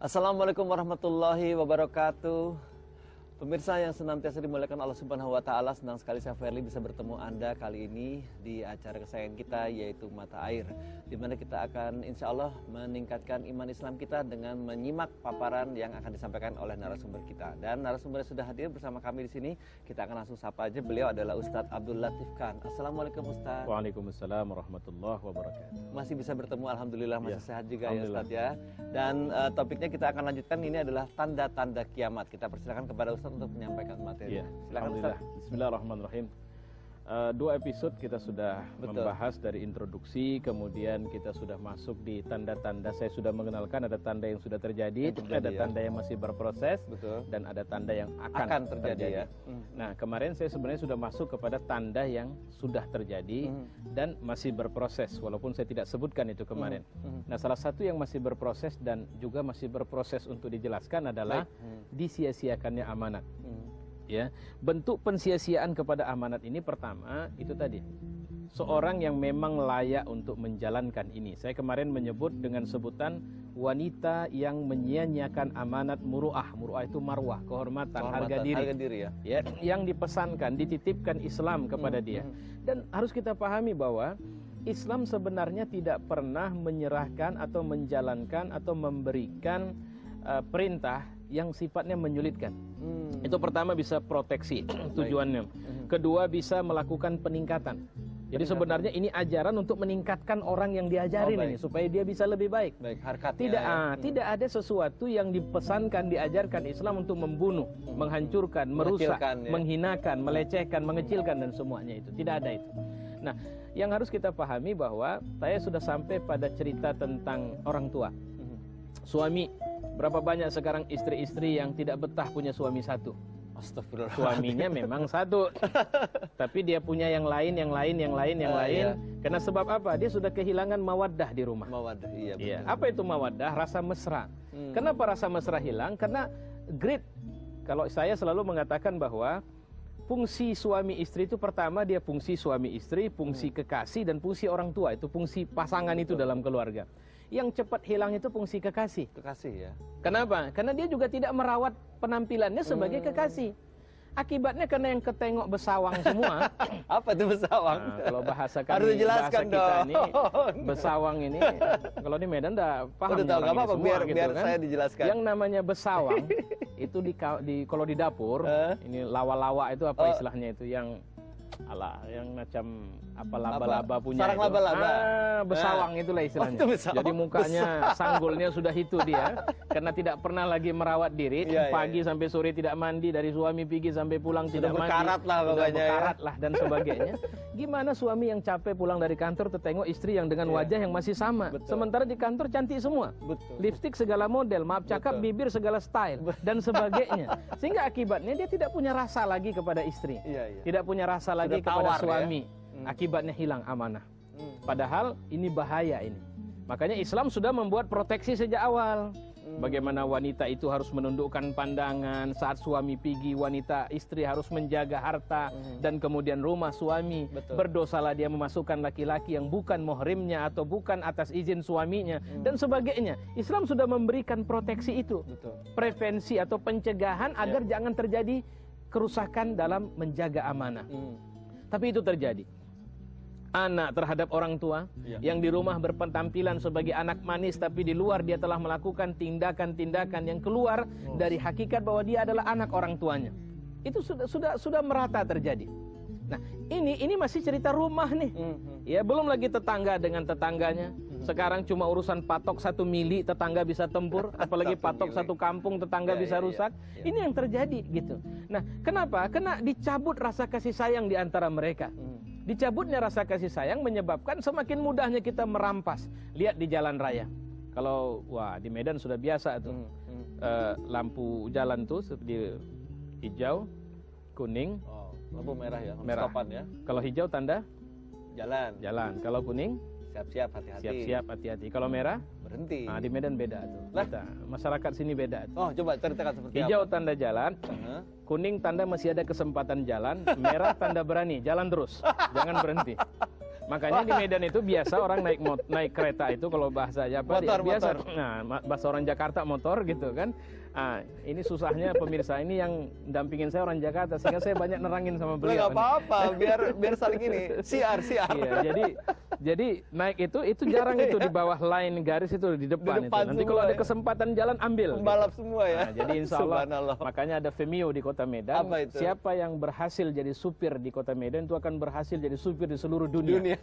Assalamualaikum warahmatullahi wabarakatuh. Pemirsa yang senantiasa dimuliakan Allah Subhanahu wa Ta'ala, senang sekali saya Ferli bisa bertemu Anda kali ini di acara kesayangan kita, yaitu Mata Air, di mana kita akan insya Allah meningkatkan iman Islam kita dengan menyimak paparan yang akan disampaikan oleh narasumber kita. Dan narasumber sudah hadir bersama kami di sini. Kita akan langsung sapa aja. Beliau adalah Ustadz Abdul Latif Khan. Assalamualaikum Ustadz. Waalaikumsalam warahmatullahi wabarakatuh. Masih bisa bertemu, alhamdulillah, masih sehat juga ya Ustadz ya. Dan topiknya kita akan lanjutkan, ini adalah tanda-tanda kiamat. Kita persilakan kepada Ustadz untuk menyampaikan materi. Silakan Ustaz. Bismillahirrahmanirrahim. 2 episode kita sudah membahas dari introduksi, kemudian kita sudah masuk di tanda-tanda. Saya sudah mengenalkan ada tanda yang sudah terjadi, ada tanda yang masih berproses, dan ada tanda yang akan terjadi. Ya. Nah, kemarin saya sebenarnya sudah masuk kepada tanda yang sudah terjadi dan masih berproses, walaupun saya tidak sebutkan itu kemarin. Nah, salah satu yang masih berproses dan juga masih berproses untuk dijelaskan adalah disia-siakannya amanat. Ya, bentuk pensia-siaan kepada amanat ini pertama itu tadi, seorang yang memang layak untuk menjalankan ini. Saya kemarin menyebut dengan sebutan wanita yang menyia-nyiakan amanat muru'ah. Muru'ah itu marwah, kehormatan, harga diri ya, yang dipesankan, dititipkan Islam kepada dia. Dan harus kita pahami bahwa Islam sebenarnya tidak pernah menyerahkan atau menjalankan atau memberikan perintah yang sifatnya menyulitkan. Itu pertama, bisa proteksi tujuannya. Kedua, bisa melakukan peningkatan. Jadi sebenarnya ini ajaran untuk meningkatkan orang yang diajarin ini supaya dia bisa lebih baik. Tidak ada sesuatu yang dipesankan, diajarkan Islam untuk membunuh, menghancurkan, merusak, menghinakan, melecehkan, mengecilkan dan semuanya itu. Tidak ada itu. Nah, yang harus kita pahami bahwa saya sudah sampai pada cerita tentang orang tua. Suami. Berapa banyak sekarang istri-istri yang tidak betah punya suami satu? Astagfirullah. Suaminya memang satu, tapi dia punya yang lain. Karena sebab apa? Dia sudah kehilangan mawaddah di rumah. Mawaddah, iya. Apa itu mawaddah? Rasa mesra. Kenapa rasa mesra hilang? Karena greed. Kalau saya selalu mengatakan bahwa fungsi suami istri itu pertama, dia fungsi suami istri, fungsi kekasih, dan fungsi orang tua. Itu fungsi pasangan itu dalam keluarga. Yang cepat hilang itu fungsi kekasih. Kekasih ya. Kenapa? Karena dia juga tidak merawat penampilannya sebagai kekasih. Akibatnya karena yang ketengok besawang semua. Apa itu besawang? Nah, kalau bahasa kami, harus dijelaskan bahasa kita ini, besawang ini, kalau di Medan dah paham. Udah tahu, gak apa-apa, biar kan? Saya dijelaskan. Yang namanya besawang itu kalau di dapur, ini lawa-lawa itu apa istilahnya itu, yang macam apa laba-laba punya. Sarang laba-laba. Besawang itulah istilahnya. Jadi mukanya sanggulnya sudah itu dia, karena tidak pernah lagi merawat diri. Pagi sampai sore tidak mandi, dari suami pergi sampai pulang tidak mandi. Berkarat lah dan sebagainya. Gimana suami yang capek pulang dari kantor tertengok istri yang dengan wajah yang masih sama. Sementara di kantor cantik semua. Lipstik segala model, maaf cakap, bibir segala style dan sebagainya. Sehingga akibatnya dia tidak punya rasa lagi kepada istri. Tidak punya rasa lagi kepada suami. Akibatnya hilang amanah. Padahal ini bahaya ini. Makanya Islam sudah membuat proteksi sejak awal. Bagaimana wanita itu harus menundukkan pandangan saat suami pergi, wanita istri harus menjaga harta dan kemudian rumah suami. Berdosalah dia memasukkan laki-laki yang bukan muhrimnya atau bukan atas izin suaminya dan sebagainya. Islam sudah memberikan proteksi itu. Prevensi atau pencegahan agar jangan terjadi kerusakan dalam menjaga amanah. Tapi itu terjadi. Anak terhadap orang tua yang di rumah berpenampilan sebagai anak manis, tapi di luar dia telah melakukan tindakan-tindakan yang keluar dari hakikat bahwa dia adalah anak orang tuanya. Itu sudah merata terjadi. Nah, ini masih cerita rumah nih. Ya, belum lagi tetangga dengan tetangganya. Sekarang cuma urusan patok 1 mili tetangga bisa tempur, apalagi patok 1 kampung tetangga bisa rusak. Ini yang terjadi gitu. Nah, kenapa? Karena dicabut rasa kasih sayang di antara mereka. Dicabutnya rasa kasih sayang menyebabkan semakin mudahnya kita merampas. Lihat di jalan raya. Kalau di Medan sudah biasa tuh. Lampu jalan tuh seperti hijau, kuning, lampu merah ya, merah. Stopan ya. Kalau hijau tanda jalan. Kalau kuning siap-siap, hati-hati. Siap-siap, hati-hati. Kalau merah berhenti. Nah, di Medan beda tuh. Kita, masyarakat sini beda tuh. Oh, coba ceritakan seperti hijau apa? Tanda jalan, kuning tanda masih ada kesempatan jalan, merah tanda berani, jalan terus, jangan berhenti. Makanya di Medan itu biasa orang naik kereta itu kalau bahasanya apa? Biasa. Nah, bahasa orang Jakarta motor gitu kan. Ini susahnya pemirsa ini yang dampingin saya orang Jakarta sehingga saya banyak nerangin sama beliau. Nggak apa-apa, biar saling ini siar. Iya, jadi naik itu jarang itu di bawah line garis itu di depan itu. Nanti kalau ada kesempatan jalan ambil. Pembalap semua ya. Jadi insya Allah makanya ada Femio di Kota Medan. Siapa yang berhasil jadi supir di Kota Medan itu akan berhasil jadi supir di seluruh dunia.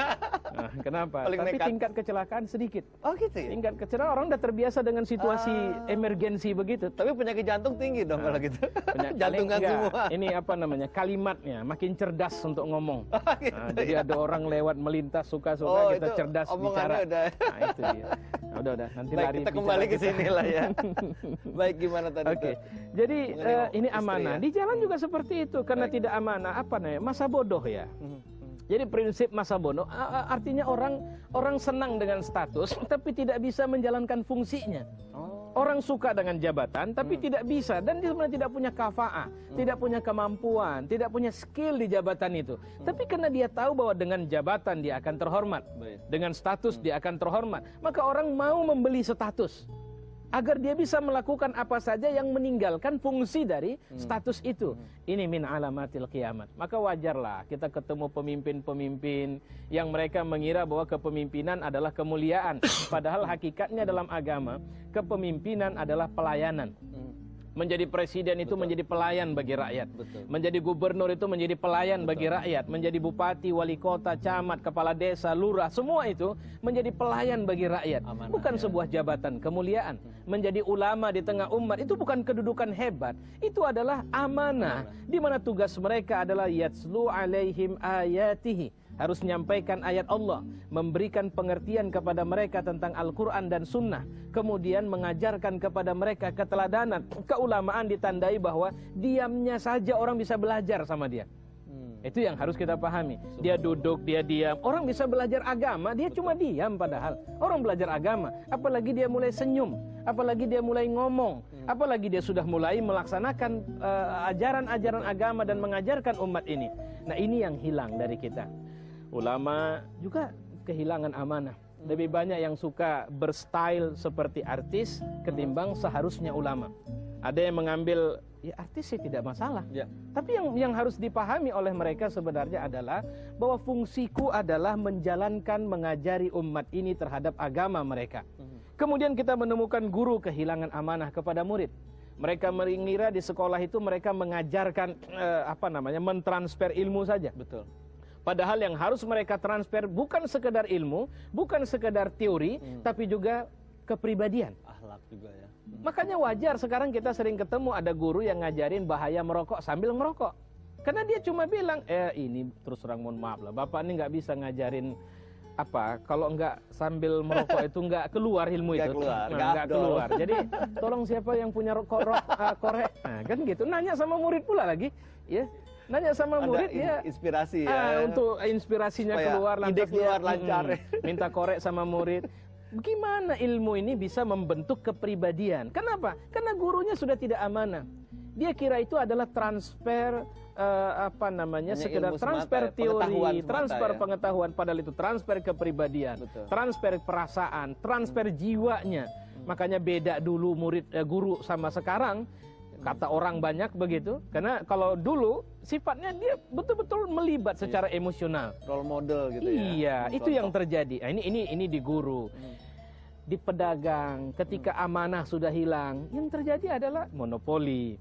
Nah, kenapa? Tapi tingkat kecelakaan sedikit. Oh gitu ya? Tingkat kecelakaan orang udah terbiasa dengan situasi emergensi begitu. Tapi penyakit jantung tinggi dong kalau gitu. Jantungan semua. Ini apa namanya? Kalimatnya makin cerdas untuk ngomong. Gitu, jadi ada orang lewat melintas suka-suka kita cerdas bicara. Udah. Nah, itu dia. Udah. Nanti baik, lari kita kembali ke sini lah ya. Baik, gimana tadi? Oke. Jadi ini amanah. Ya? Di jalan juga seperti itu karena tidak amanah apa namanya? Masa bodoh ya. Jadi prinsip masa bodoh artinya orang senang dengan status tapi tidak bisa menjalankan fungsinya. Orang suka dengan jabatan tapi tidak bisa dan dia sebenarnya tidak punya kafa'ah, tidak punya kemampuan, tidak punya skill di jabatan itu. Tapi karena dia tahu bahwa dengan jabatan dia akan terhormat, dengan status dia akan terhormat, maka orang mau membeli status agar dia bisa melakukan apa saja yang meninggalkan fungsi dari status itu. Ini min alamatil kiamat. Maka wajarlah kita ketemu pemimpin-pemimpin yang mereka mengira bahwa kepemimpinan adalah kemuliaan. Padahal hakikatnya dalam agama, kepemimpinan adalah pelayanan. Menjadi presiden itu menjadi pelayan bagi rakyat. Menjadi gubernur itu menjadi pelayan bagi rakyat. Menjadi bupati, wali kota, camat, kepala desa, lurah, semua itu menjadi pelayan bagi rakyat. Bukan sebuah jabatan kemuliaan. Menjadi ulama di tengah umat itu bukan kedudukan hebat. Itu adalah amanah. Di mana tugas mereka adalah yatslu alaihim ayatihi. Harus menyampaikan ayat Allah, memberikan pengertian kepada mereka tentang Al-Quran dan Sunnah, kemudian mengajarkan kepada mereka keteladanan. Keulamaan ditandai bahwa diamnya saja orang bisa belajar sama dia. Itu yang harus kita pahami. Dia duduk, dia diam. Orang bisa belajar agama, dia cuma diam padahal. Orang belajar agama, apalagi dia mulai senyum, apalagi dia mulai ngomong, apalagi dia sudah mulai melaksanakan ajaran-ajaran agama dan mengajarkan umat ini. Nah, ini yang hilang dari kita. Ulama juga kehilangan amanah. Lebih banyak yang suka berstyle seperti artis ketimbang seharusnya ulama. Ada yang mengambil ya artis sih tidak masalah. Tapi yang harus dipahami oleh mereka sebenarnya adalah bahwa fungsiku adalah menjalankan, mengajari umat ini terhadap agama mereka. Kemudian kita menemukan guru kehilangan amanah kepada murid. Mereka mengira di sekolah itu mereka mengajarkan mentransfer ilmu saja. Betul. Padahal yang harus mereka transfer bukan sekedar ilmu, bukan sekedar teori, tapi juga kepribadian. Akhlak juga ya. Makanya wajar sekarang kita sering ketemu ada guru yang ngajarin bahaya merokok sambil merokok. Karena dia cuma bilang, ini terus terang mohon maaf lah, Bapak ini nggak bisa ngajarin kalau nggak sambil merokok itu nggak keluar ilmu itu. Nggak keluar. Jadi tolong siapa yang punya korek, nah, kan gitu. Nanya sama murid pula lagi, ya. Nanya sama murid ya inspirasi ya untuk inspirasinya keluar lantas keluar lancar. Minta korek sama murid. Bagaimana ilmu ini bisa membentuk kepribadian? Kenapa? Karena gurunya sudah tidak amanah. Dia kira itu adalah transfer sekedar transfer teori, transfer pengetahuan, padahal itu transfer kepribadian, transfer perasaan, transfer jiwanya. Makanya beda dulu guru sama sekarang. Kata orang banyak begitu, karena kalau dulu sifatnya dia betul-betul melibat secara emosional. Role model gitu ya. Iya, itu yang terjadi. Nah, ini di guru. Di pedagang, ketika amanah sudah hilang, yang terjadi adalah monopoli.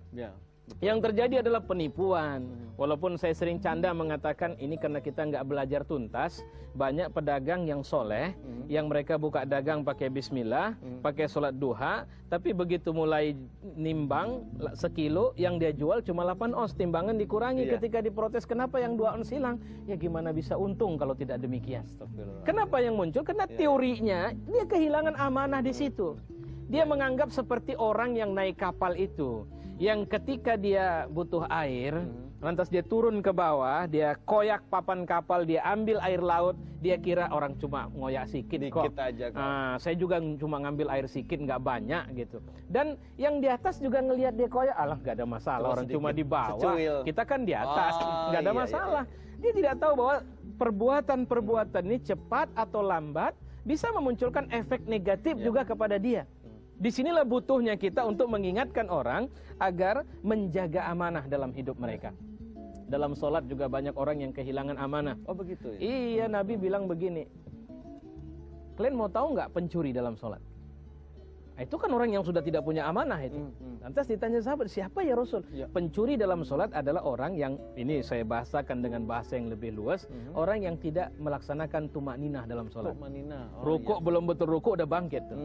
Yang terjadi adalah penipuan. Walaupun saya sering canda mengatakan ini karena kita nggak belajar tuntas. Banyak pedagang yang soleh, yang mereka buka dagang pakai bismillah, pakai sholat duha, tapi begitu mulai nimbang sekilo, yang dia jual cuma 8 ons, timbangan dikurangi. Ketika diprotes, kenapa yang 2 ons hilang? Ya gimana bisa untung kalau tidak demikian? Kenapa yang muncul? Karena teorinya dia kehilangan amanah di situ. Dia menganggap seperti orang yang naik kapal itu. yang ketika dia butuh air, lantas dia turun ke bawah, dia koyak papan kapal, dia ambil air laut, dia kira orang cuma ngoyak sikit kok. Aja kok. Saya juga cuma ngambil air sikit, nggak banyak gitu. Dan yang di atas juga ngelihat dia koyak, alah nggak ada masalah, orang cuma di bawah, secuil. kita kan di atas, nggak ada masalah. Dia tidak tahu bahwa perbuatan-perbuatan ini cepat atau lambat bisa memunculkan efek negatif juga kepada dia. Disinilah butuhnya kita untuk mengingatkan orang agar menjaga amanah dalam hidup mereka. Dalam sholat juga banyak orang yang kehilangan amanah. Oh begitu ya? Iya, Nabi bilang begini, kalian mau tahu nggak pencuri dalam sholat? Nah, itu kan orang yang sudah tidak punya amanah itu. Lantas ditanya sahabat, siapa ya Rasul? Pencuri dalam sholat adalah orang yang, ini saya bahasakan dengan bahasa yang lebih luas, orang yang tidak melaksanakan tumakninah dalam sholat. Rukuk belum betul rukuk udah bangkit tuh.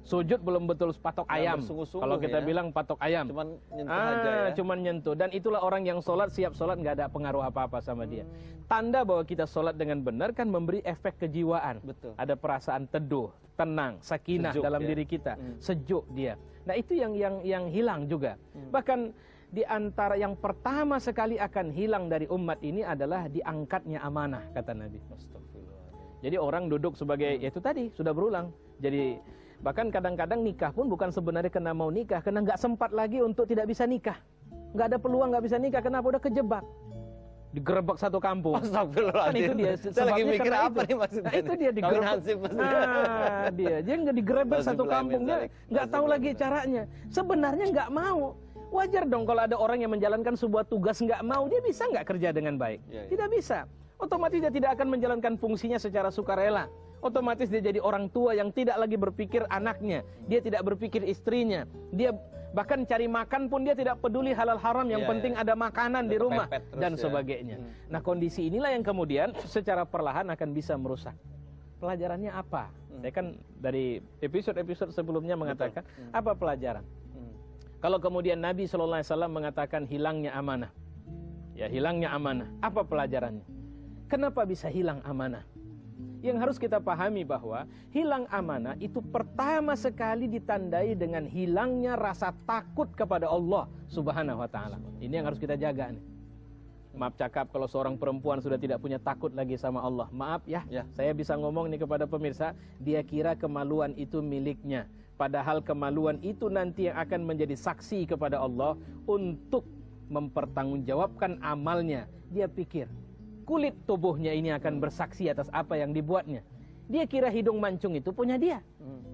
Sujud belum betul patok ayam. Kalau kita bilang patok ayam. Cuman nyentuh aja ya. Cuman nyentuh. Dan itulah orang yang sholat, siap sholat, nggak ada pengaruh apa-apa sama dia. Tanda bahwa kita sholat dengan benar kan memberi efek kejiwaan. Betul. Ada perasaan teduh, tenang, sakinah sejuk dalam diri kita. Sejuk dia. Nah itu yang hilang juga. Bahkan di antara yang pertama sekali akan hilang dari umat ini adalah diangkatnya amanah, kata Nabi. Jadi orang duduk sebagai, ya itu tadi, sudah berulang. Jadi bahkan kadang-kadang nikah pun bukan sebenarnya karena mau nikah, karena nggak sempat lagi untuk tidak bisa nikah. Nggak ada peluang nggak bisa nikah, kenapa? Udah kejebak. Digerebek satu kampung. Astagfirullahaladzim. Kan itu dia. Saya lagi mikir apa nih maksudnya? Nah, itu dia digerebek. Dia nggak digerebek satu kampung, dia nggak tahu lagi caranya. Sebenarnya nggak mau. Wajar dong kalau ada orang yang menjalankan sebuah tugas nggak mau, dia bisa nggak kerja dengan baik? Tidak bisa. Otomatis dia tidak akan menjalankan fungsinya secara sukarela. Otomatis dia jadi orang tua yang tidak lagi berpikir anaknya, dia tidak berpikir istrinya, dia bahkan cari makan pun dia tidak peduli halal haram, yang penting ada makanan di rumah dan sebagainya. Nah kondisi inilah yang kemudian secara perlahan akan bisa merusak. Pelajarannya apa? Saya kan dari episode-episode sebelumnya mengatakan apa pelajaran? Kalau kemudian Nabi SAW mengatakan hilangnya amanah, ya hilangnya amanah, apa pelajarannya? Kenapa bisa hilang amanah? Yang harus kita pahami bahwa hilang amanah itu pertama sekali ditandai dengan hilangnya rasa takut kepada Allah Subhanahu wa ta'ala. Ini yang harus kita jaga nih. Maaf cakap kalau seorang perempuan sudah tidak punya takut lagi sama Allah. Maaf ya, saya bisa ngomong nih kepada pemirsa, dia kira kemaluan itu miliknya. Padahal kemaluan itu nanti yang akan menjadi saksi kepada Allah untuk mempertanggungjawabkan amalnya. Dia pikir kulit tubuhnya ini akan bersaksi atas apa yang dibuatnya. Dia kira hidung mancung itu punya dia.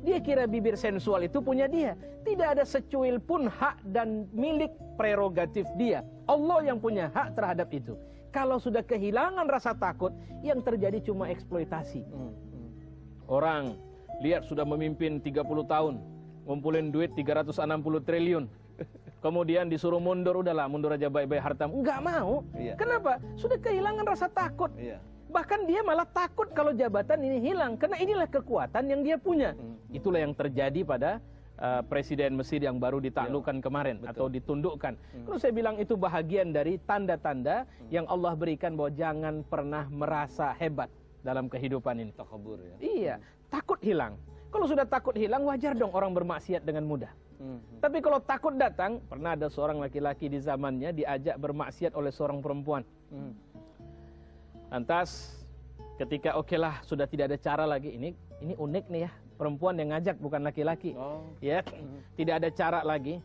Dia kira bibir sensual itu punya dia. Tidak ada secuil pun hak dan milik prerogatif dia. Allah yang punya hak terhadap itu. Kalau sudah kehilangan rasa takut, yang terjadi cuma eksploitasi. Orang lihat sudah memimpin 30 tahun, ngumpulin duit 360 triliun. Kemudian disuruh mundur, udahlah mundur aja baik-baik hartamu. Enggak mau. Kenapa? Sudah kehilangan rasa takut. Bahkan dia malah takut kalau jabatan ini hilang. Karena inilah kekuatan yang dia punya. Itulah yang terjadi pada Presiden Mesir yang baru ditaklukkan kemarin. Atau ditundukkan. Kalau saya bilang itu bahagian dari tanda-tanda yang Allah berikan bahwa jangan pernah merasa hebat dalam kehidupan ini. Takabur ya. Iya, takut hilang. Kalau sudah takut hilang, wajar dong orang bermaksiat dengan mudah. Tapi kalau takut datang, pernah ada seorang laki-laki di zamannya diajak bermaksiat oleh seorang perempuan. Lantas ketika okelah sudah tidak ada cara lagi, ini unik nih ya, perempuan yang ngajak bukan laki-laki. Ya, tidak ada cara lagi.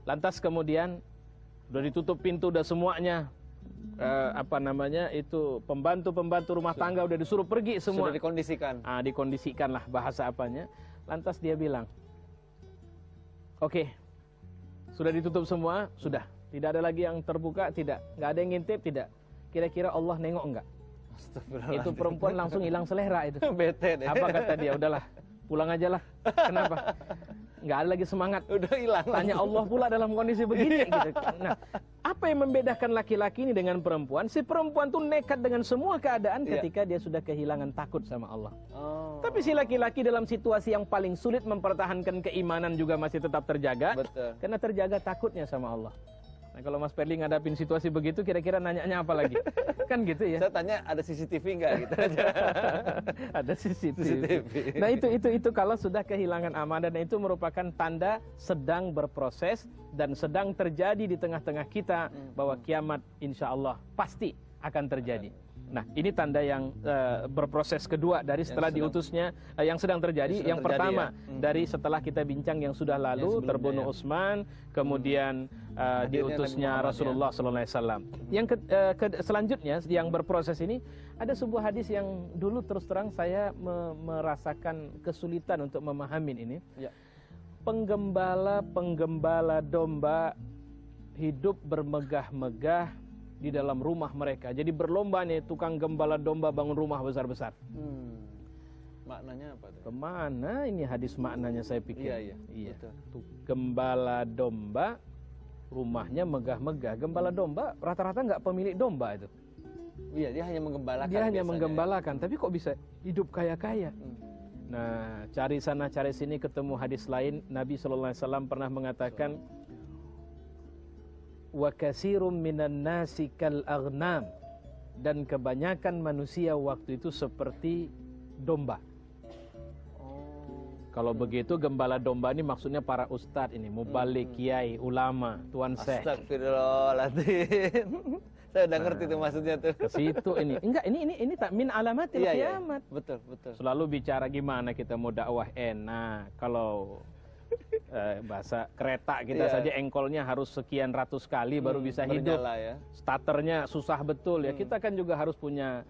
Lantas kemudian udah ditutup pintu, udah semuanya itu pembantu rumah tangga udah disuruh pergi semua. Sudah dikondisikan. Dikondisikan lah bahasa apanya. Lantas dia bilang, oke, sudah ditutup semua, sudah. Tidak ada lagi yang terbuka, tidak. Nggak ada yang ngintip, tidak. Kira-kira Allah nengok enggak? Itu perempuan langsung hilang selera itu. Bete deh. Apa kata dia? Udahlah, pulang aja lah. Kenapa? Nggak ada lagi semangat. Udah hilang. Tanya Allah pula dalam kondisi begini. Gitu. Nah, apa yang membedakan laki-laki ini dengan perempuan? Si perempuan tuh nekat dengan semua keadaan ketika dia sudah kehilangan takut sama Allah. Tapi si laki-laki dalam situasi yang paling sulit mempertahankan keimanan juga masih tetap terjaga. Karena terjaga takutnya sama Allah. Nah, kalau Mas Perli ngadapin situasi begitu, kira-kira nanyanya apa lagi? Kan gitu ya. Saya tanya ada CCTV nggak gitu aja. Ada CCTV. Nah itu kalau sudah kehilangan amanah, dan itu merupakan tanda sedang berproses dan sedang terjadi di tengah-tengah kita bahwa kiamat insya Allah pasti akan terjadi. Nah, ini tanda yang berproses kedua dari setelah diutusnya yang sedang terjadi. Yang pertama dari setelah kita bincang yang sudah lalu, terbunuh Utsman, kemudian diutusnya Rasulullah sallallahu alaihi wasallam. Yang selanjutnya yang berproses ini ada sebuah hadis yang dulu terus terang saya merasakan kesulitan untuk memahami ini. Ya. Penggembala domba hidup bermegah-megah di dalam rumah mereka. Jadi berlomba nih tukang gembala domba bangun rumah besar-besar. Maknanya apa tuh? Kemana ini hadis maknanya saya pikir? Iya. Gembala domba rumahnya megah-megah. Gembala domba rata-rata nggak pemilik domba itu. Iya, dia hanya menggembalakan. Dia hanya menggembalakan, tapi kok bisa hidup kaya-kaya? Nah, cari sana cari sini ketemu hadis lain. Nabi SAW pernah mengatakan, wa katsirum minan nasi kal aghnam, dan kebanyakan manusia waktu itu seperti domba. Kalau begitu gembala domba ini maksudnya para ustadz ini, mubalik, kiai, ulama, tuan syekh. Astagfirullahaladzim. Saya udah ngerti itu maksudnya tuh. Ke situ ini. Enggak, ini tak min alamatil kiamat. Betul. Selalu bicara gimana kita mau dakwah enak. Kalau bahasa kereta kita saja engkolnya harus sekian ratus kali baru bisa hidup. Ya. Starternya susah betul ya. Kita kan juga harus punya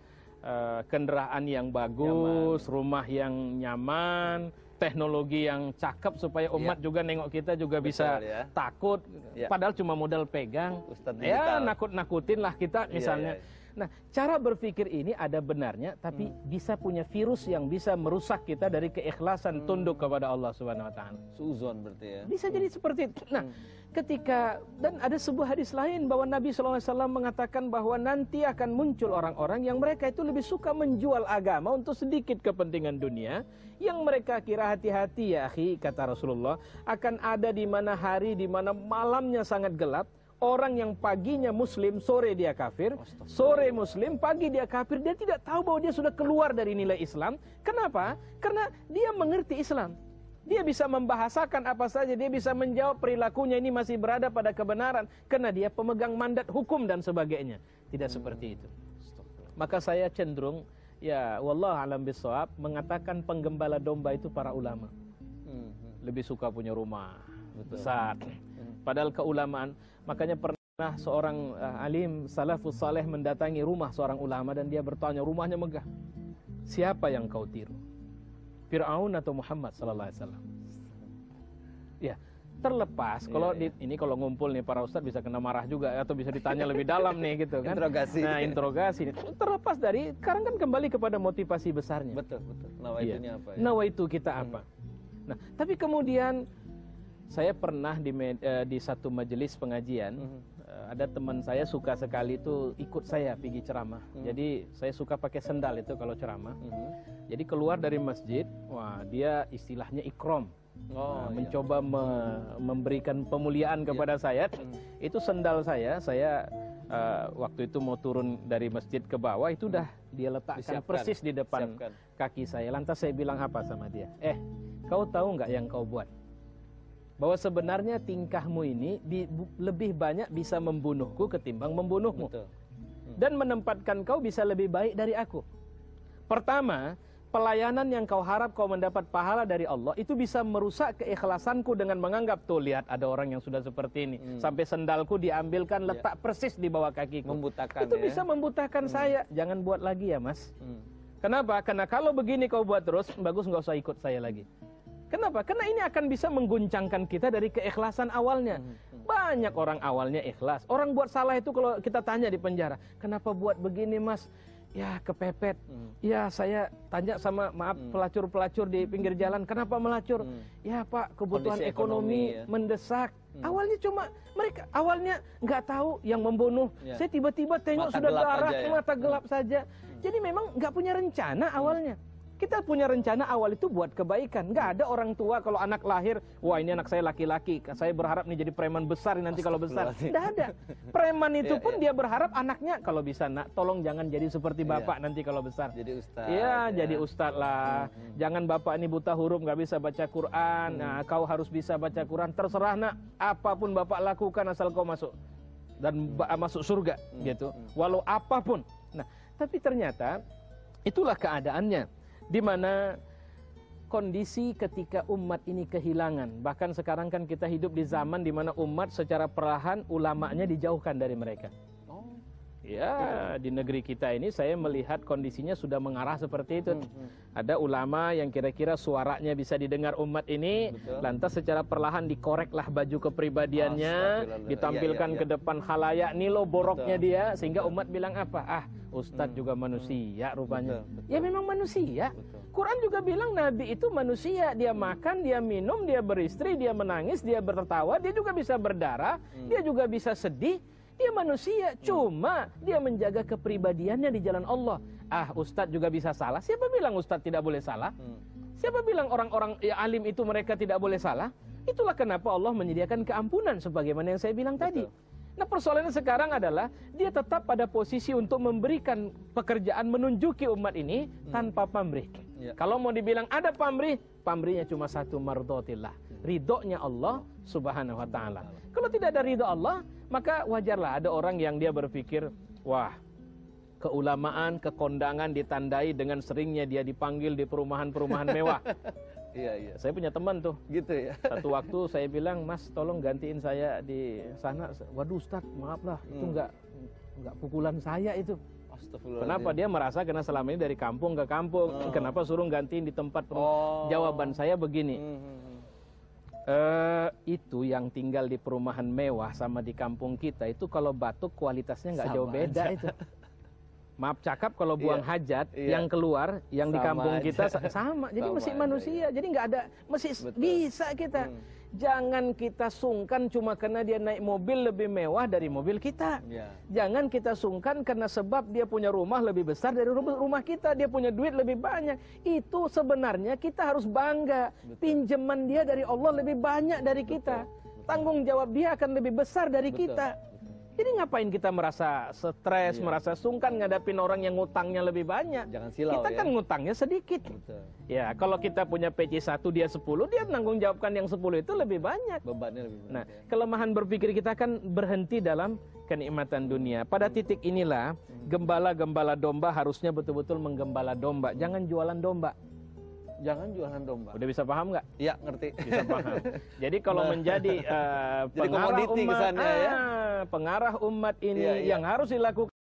kendaraan yang bagus, rumah yang nyaman, teknologi yang cakep supaya umat juga nengok kita juga bisa takut. Padahal cuma modal pegang. Ya nakut-nakutin lah kita misalnya. Nah, cara berpikir ini ada benarnya, tapi bisa punya virus yang bisa merusak kita dari keikhlasan tunduk kepada Allah Subhanahu wa taala. Suzon berarti ya. Bisa jadi seperti itu. Nah, ketika dan ada sebuah hadis lain bahwa Nabi SAW mengatakan bahwa nanti akan muncul orang-orang yang mereka itu lebih suka menjual agama untuk sedikit kepentingan dunia, yang mereka kira hati-hati ya akhi, kata Rasulullah, akan ada di mana hari di mana malamnya sangat gelap. Orang yang paginya muslim, sore dia kafir. Sore muslim, pagi dia kafir. Dia tidak tahu bahwa dia sudah keluar dari nilai Islam. Kenapa? Karena dia mengerti Islam. Dia bisa membahasakan apa saja. Dia bisa menjawab perilakunya ini masih berada pada kebenaran. Karena dia pemegang mandat hukum dan sebagainya. Tidak seperti itu. Maka saya cenderung, ya wallah alam bisawab, mengatakan penggembala domba itu para ulama. Lebih suka punya rumah besar. Padahal keulamaan, makanya pernah seorang alim salafus saleh mendatangi rumah seorang ulama dan dia bertanya, rumahnya megah, siapa yang kau tiru? Fir'aun atau Muhammad sallallahu alaihi wasallam? Ya, terlepas kalau ini kalau ngumpul nih para ustadz bisa kena marah juga atau bisa ditanya lebih dalam nih gitu kan. Interogasi. Terlepas dari sekarang kan kembali kepada motivasi besarnya. Betul. Nawaitunya apa ya? Nawaitu kita apa? Nah, tapi kemudian saya pernah di satu majelis pengajian, ada teman saya suka sekali itu ikut saya pergi ceramah. Jadi saya suka pakai sendal itu kalau ceramah. Jadi keluar dari masjid, wah dia istilahnya ikram. Mencoba memberikan pemuliaan kepada saya. Itu sendal saya waktu itu mau turun dari masjid ke bawah, itu udah dia letakkan persis di depan kaki saya. Lantas saya bilang apa sama dia? Kau tahu nggak yang kau buat? Bahwa sebenarnya tingkahmu ini lebih banyak bisa membunuhku ketimbang membunuhmu. Dan menempatkan kau bisa lebih baik dari aku. Pertama, pelayanan yang kau harap kau mendapat pahala dari Allah itu bisa merusak keikhlasanku dengan menganggap, tuh lihat ada orang yang sudah seperti ini. Sampai sendalku diambilkan letak persis di bawah kakiku. Membutakan itu bisa membutakan saya. Jangan buat lagi ya mas. Kenapa? Karena kalau begini kau buat terus, bagus nggak usah ikut saya lagi. Kenapa? Karena ini akan bisa mengguncangkan kita dari keikhlasan awalnya. Banyak orang awalnya ikhlas. Orang buat salah itu kalau kita tanya di penjara, kenapa buat begini mas? Ya kepepet. Ya saya tanya sama pelacur-pelacur di pinggir jalan, kenapa melacur? Ya pak, kebutuhan ekonomi mendesak. Awalnya cuma mereka awalnya nggak tahu yang membunuh. Saya tiba-tiba tengok sudah darah, mata gelap saja. Jadi memang nggak punya rencana awalnya. Kita punya rencana awal itu buat kebaikan. Nggak ada orang tua kalau anak lahir, wah ini anak saya laki-laki, saya berharap nih jadi preman besar nanti kalau besar. Nggak ada. Preman itu pun dia berharap anaknya kalau bisa nak, tolong jangan jadi seperti bapak nanti kalau besar. Jadi ustaz. Iya, jadi ustadz lah. Jangan bapak ini buta huruf, nggak bisa baca Quran. Nah, kau harus bisa baca Quran. Terserah nak, apapun bapak lakukan asal kau masuk dan masuk surga, gitu. Walau apapun. Nah, tapi ternyata itulah keadaannya. Di mana kondisi ketika umat ini kehilangan. Bahkan sekarang kan kita hidup di zaman di mana umat secara perlahan ulamanya dijauhkan dari mereka. Ya, di negeri kita ini saya melihat kondisinya sudah mengarah seperti itu. Ada ulama yang kira-kira suaranya bisa didengar umat ini, lantas secara perlahan dikoreklah baju kepribadiannya, ditampilkan ke depan khalayak, nih lo boroknya dia, sehingga umat bilang apa? Ah, ustadz juga manusia rupanya. Ya memang manusia. Quran juga bilang Nabi itu manusia, dia makan, dia minum, dia beristri, dia menangis, dia bertertawa, dia juga bisa berdarah, dia juga bisa sedih. Dia manusia, cuma dia menjaga kepribadiannya di jalan Allah. Ah, ustadz juga bisa salah. Siapa bilang ustadz tidak boleh salah? Siapa bilang orang-orang alim itu mereka tidak boleh salah? Itulah kenapa Allah menyediakan keampunan sebagaimana yang saya bilang tadi. Nah, persoalannya sekarang adalah dia tetap pada posisi untuk memberikan pekerjaan menunjuki umat ini tanpa pamrih. Kalau mau dibilang ada pamrih, pamrihnya cuma satu, mardotillah, ridhonya Allah subhanahu wa ta'ala. Kalau tidak ada ridho Allah, maka wajarlah ada orang yang dia berpikir, wah, keulamaan, kekondangan ditandai dengan seringnya dia dipanggil di perumahan-perumahan mewah. Iya. Saya punya teman tuh. Gitu ya. Satu waktu saya bilang, Mas tolong gantiin saya di sana. Waduh Ustadz, maaflah, itu enggak pukulan saya itu. Kenapa? Dia merasa karena selama ini dari kampung ke kampung, kenapa suruh gantiin di tempat jawaban saya begini. Itu yang tinggal di perumahan mewah sama di kampung kita itu kalau batuk kualitasnya nggak jauh beda itu. Maaf cakap kalau buang hajat yang keluar yang sama di kampung kita sama. Jadi masih manusia. Jadi nggak ada masih bisa kita. Jangan kita sungkan cuma karena dia naik mobil lebih mewah dari mobil kita. Jangan kita sungkan karena sebab dia punya rumah lebih besar dari rumah kita. Dia punya duit lebih banyak. Itu sebenarnya kita harus bangga. Pinjaman dia dari Allah lebih banyak dari kita. Tanggung jawab dia akan lebih besar dari kita. Jadi ngapain kita merasa stres, merasa sungkan ngadapin orang yang ngutangnya lebih banyak? Jangan silau, kita kan ngutangnya sedikit. Ya, kalau kita punya PC 1 dia 10, dia menanggung jawabkan yang 10 itu lebih banyak. Bebannya lebih banyak. Nah, kelemahan berpikir kita kan berhenti dalam kenikmatan dunia. Pada titik inilah gembala-gembala domba harusnya betul-betul menggembala domba, jangan jualan domba. Jangan jualan domba. Udah bisa paham nggak? Iya, ngerti. Bisa paham. Jadi kalau menjadi pengarah umat, pengarah umat ini yang harus dilakukan